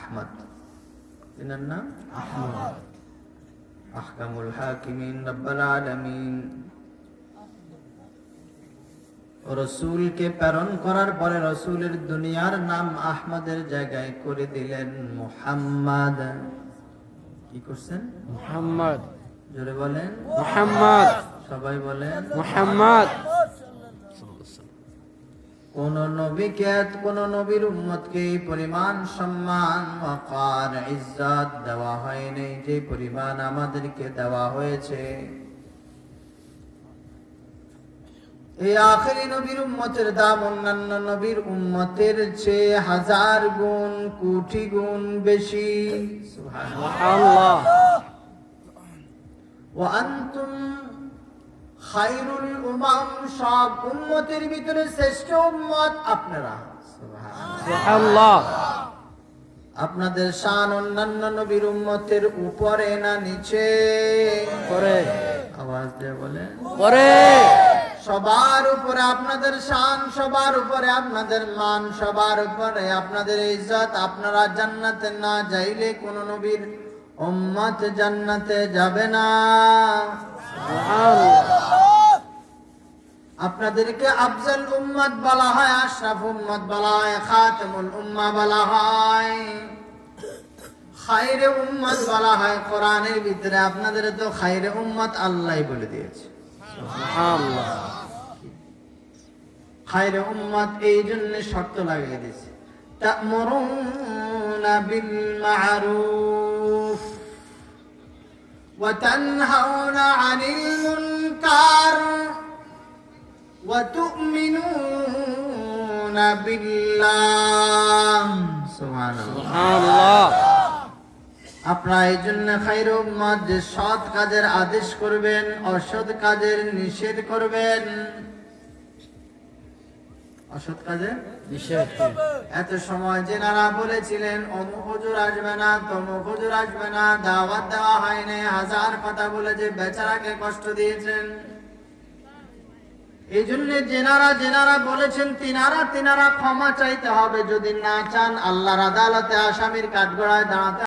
আহমদ। এনার নাম আহমদ। আহকামুল হাকিমিন রব্বুল আলামিন রসূলকে প্রেরণ করার পরে রসূলের দুনিয়ার নাম আহমদের জায়গায় করে দিলেন মুহাম্মদ। কি করছেন? মুহাম্মদ। জোরে বলেন মুহাম্মদ। সবাই বলেন মুহাম্মদ। কোন নবীকে, কোন নবীর উম্মতকে এই পরিমাণ সম্মান, ওয়াকার, ইজ্জত দেওয়া হয়নি যে পরিমাণ আমাদেরকে দেওয়া হয়েছে। এই আখেরি নবীর উম্মতের দাম অন্যান্য নবীর উম্মতের চেয়ে 1000 গুণ, কোটি গুণ বেশি। সুবহানাল্লাহ। ওয়া আনতুম খায়রুল উমাম, সব উম্মতের ভিতরে শ্রেষ্ঠ উম্মত আপনারা। সুবহানাল্লাহ। আপনাদের শান অন্যান্য নবীর উম্মতের উপরে না নিচে? পরে। আওয়াজ দিয়ে বলে পরে। সবার উপরে আপনাদের শান, সবার উপরে আপনাদের মান, সবার উপরে আপনাদের ইজ্জত। আপনারা জান্নাতে না যাইলে কোন নবীর উম্মত জান্নাতে যাবে না। আপনাদেরকে আফজল উম্মত বলা হয়, আশরাফ উম্মত বলা হয়, খাতামুল উম্মাহ বলা হয়, খায়রে উম্মত বলা হয়। কোরআনের ভিতরে আপনাদের তো খায়রে উম্মত আল্লাহই বলে দিয়েছে। সুবহানাল্লাহ। খায়রে উম্মত এই জন্য শর্ত লাগিয়ে দিয়েছে, তা'মুরুনা বিল মা'রুফ ওয়া তানহাউনা আনিল মুনকার ওয়া তু'মিনুনা বিল্লাহ। সুবহানাল্লাহ। আপনারা এই জন্য খায়রে উম্মত যে সৎ কাজের আদেশ করবেন, অসৎ কাজের নিষেধ করবেন। অসৎ কাজে নিষেধ। এত সময় যেনারা বলেছিলেন অমুক হুজুর আসবে না, তমুক হুজুর আসবে না, দাওয়াত দেওয়া হয়নি, 1000 কথা বলে যে বেচারাকে কষ্ট দিয়েছেন। এই জন্য যেনারা বলেছেন তিনারা ক্ষমা চাইতে হবে। যদি না চান আল্লাহর আদালতে আসামির কাঠগড়ায় দাঁড়াতে